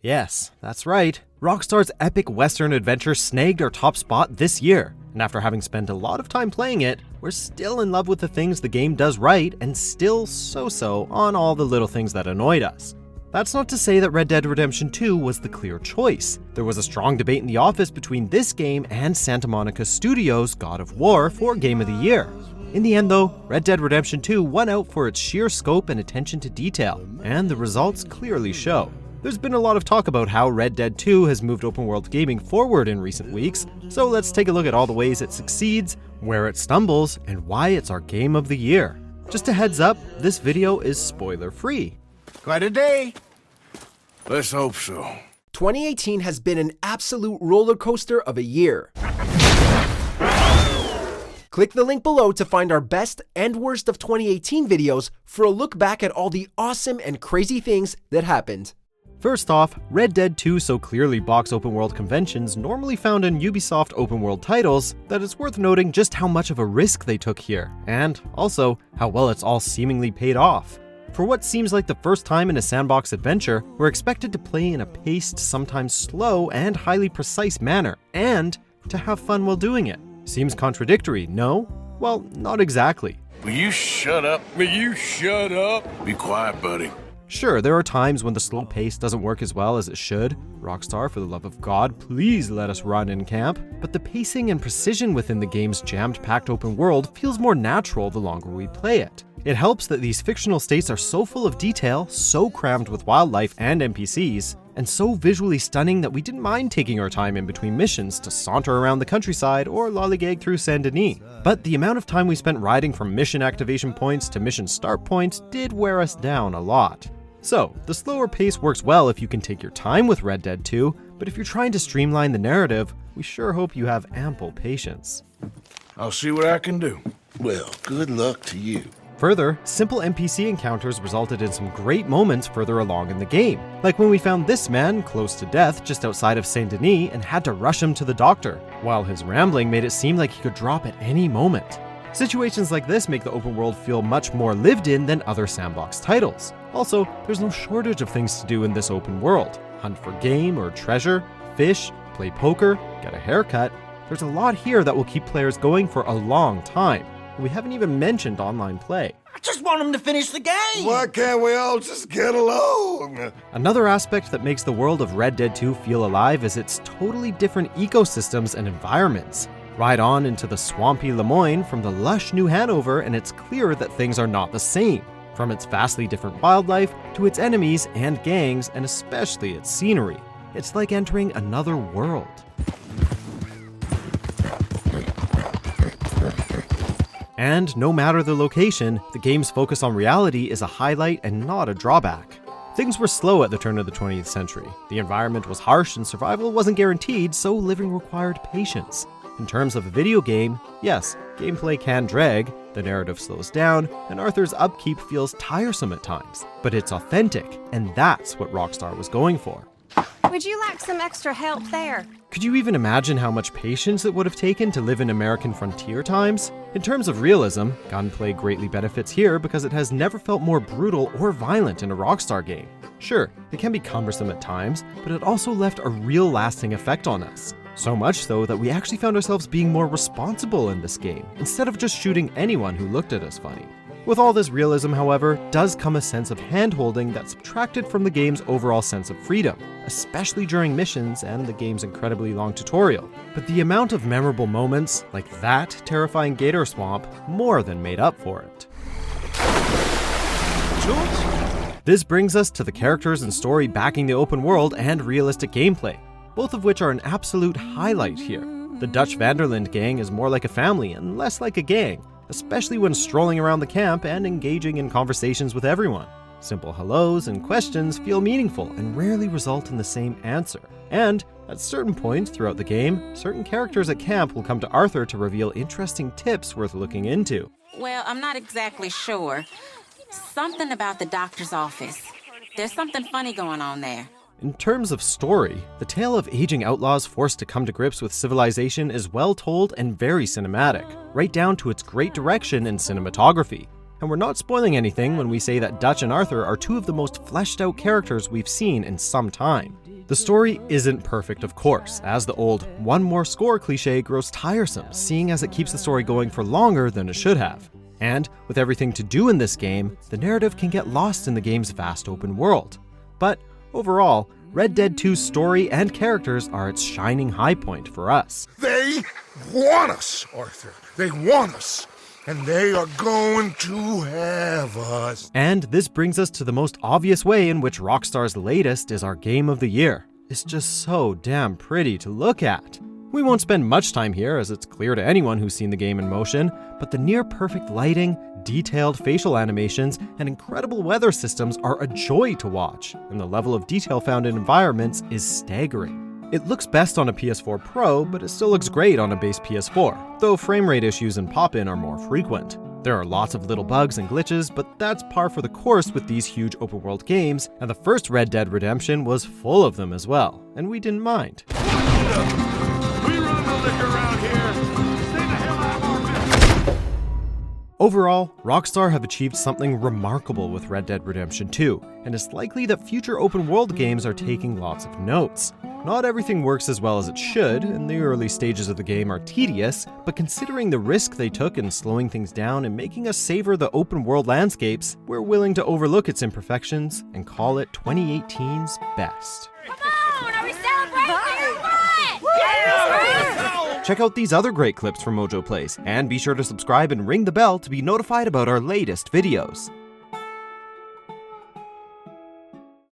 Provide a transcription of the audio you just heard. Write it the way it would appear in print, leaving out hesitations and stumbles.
Yes, that's right. Rockstar's epic Western adventure snagged our top spot this year, and after having spent a lot of time playing it, we're still in love with the things the game does right and still so-so on all the little things that annoyed us. That's not to say that Red Dead Redemption 2 was the clear choice. There was a strong debate in the office between this game and Santa Monica Studios' God of War for Game of the Year. In the end though, Red Dead Redemption 2 won out for its sheer scope and attention to detail, and the results clearly show. There's been a lot of talk about how Red Dead 2 has moved open world gaming forward in recent weeks, so let's take a look at all the ways it succeeds, where it stumbles, and why it's our game of the year. Just a heads up, this video is spoiler free. Quite a day. Let's hope so. 2018 has been an absolute roller coaster of a year. Click the link below to find our best and worst of 2018 videos for a look back at all the awesome and crazy things that happened. First off, Red Dead 2 so clearly box open world conventions normally found in Ubisoft open world titles that it's worth noting just how much of a risk they took here, and also how well it's all seemingly paid off. For what seems like the first time in a sandbox adventure, we're expected to play in a paced, sometimes slow, and highly precise manner, and to have fun while doing it. Seems contradictory, no? Well, not exactly. Will you shut up? Will you shut up? Be quiet, buddy. Sure, there are times when the slow pace doesn't work as well as it should. Rockstar, for the love of God, please let us run in camp. But the pacing and precision within the game's jammed-packed open world feels more natural the longer we play it. It helps that these fictional states are so full of detail, so crammed with wildlife and NPCs, and so visually stunning that we didn't mind taking our time in between missions to saunter around the countryside or lollygag through Saint Denis. But the amount of time we spent riding from mission activation points to mission start points did wear us down a lot. So, the slower pace works well if you can take your time with Red Dead 2, but if you're trying to streamline the narrative, we sure hope you have ample patience. I'll see what I can do. Well, good luck to you. Further, simple NPC encounters resulted in some great moments further along in the game, like when we found this man close to death just outside of Saint Denis and had to rush him to the doctor, while his rambling made it seem like he could drop at any moment. Situations like this make the open world feel much more lived in than other sandbox titles. Also, there's no shortage of things to do in this open world. Hunt for game or treasure, fish, play poker, get a haircut. There's a lot here that will keep players going for a long time. We haven't even mentioned online play. I just want them to finish the game! Why can't we all just get along? Another aspect that makes the world of Red Dead 2 feel alive is its totally different ecosystems and environments. Ride on into the swampy Lemoyne from the lush New Hanover and it's clear that things are not the same. From its vastly different wildlife to its enemies and gangs and especially its scenery. It's like entering another world. And no matter the location, the game's focus on reality is a highlight and not a drawback. Things were slow at the turn of the 20th century. The environment was harsh and survival wasn't guaranteed, so living required patience. In terms of a video game, yes, gameplay can drag, the narrative slows down, and Arthur's upkeep feels tiresome at times. But it's authentic, and that's what Rockstar was going for. Would you like some extra help there? Could you even imagine how much patience it would have taken to live in American frontier times? In terms of realism, gunplay greatly benefits here because it has never felt more brutal or violent in a Rockstar game. Sure, it can be cumbersome at times, but it also left a real lasting effect on us. So much so that we actually found ourselves being more responsible in this game, instead of just shooting anyone who looked at us funny. With all this realism, however, does come a sense of hand-holding that's subtracted from the game's overall sense of freedom, especially during missions and the game's incredibly long tutorial. But the amount of memorable moments, like that terrifying gator swamp, more than made up for it. This brings us to the characters and story backing the open world and realistic gameplay, both of which are an absolute highlight here. The Dutch Vanderland gang is more like a family and less like a gang, especially when strolling around the camp and engaging in conversations with everyone. Simple hellos and questions feel meaningful and rarely result in the same answer. And at certain points throughout the game, certain characters at camp will come to Arthur to reveal interesting tips worth looking into. Well, I'm not exactly sure. Something about the doctor's office. There's something funny going on there. In terms of story, the tale of aging outlaws forced to come to grips with civilization is well told and very cinematic, right down to its great direction and cinematography. And we're not spoiling anything when we say that Dutch and Arthur are two of the most fleshed out characters we've seen in some time. The story isn't perfect, of course, as the old "one more score" cliche grows tiresome, seeing as it keeps the story going for longer than it should have. And with everything to do in this game, the narrative can get lost in the game's vast open world. But overall, Red Dead 2's story and characters are its shining high point for us. They want us, Arthur. They want us. And they are going to have us. And this brings us to the most obvious way in which Rockstar's latest is our game of the year. It's just so damn pretty to look at. We won't spend much time here, as it's clear to anyone who's seen the game in motion, but the near-perfect lighting, detailed facial animations, and incredible weather systems are a joy to watch, and the level of detail found in environments is staggering. It looks best on a PS4 Pro, but it still looks great on a base PS4, though frame rate issues and pop-in are more frequent. There are lots of little bugs and glitches, but that's par for the course with these huge open-world games, and the first Red Dead Redemption was full of them as well, and we didn't mind. We run the liquor around here. Stay the hell out of our business. Overall, Rockstar have achieved something remarkable with Red Dead Redemption 2, and it's likely that future open-world games are taking lots of notes. Not everything works as well as it should, and the early stages of the game are tedious, but considering the risk they took in slowing things down and making us savor the open-world landscapes, we're willing to overlook its imperfections and call it 2018's best. Come on, are we celebrating or what? Check out these other great clips from MojoPlays, and be sure to subscribe and ring the bell to be notified about our latest videos.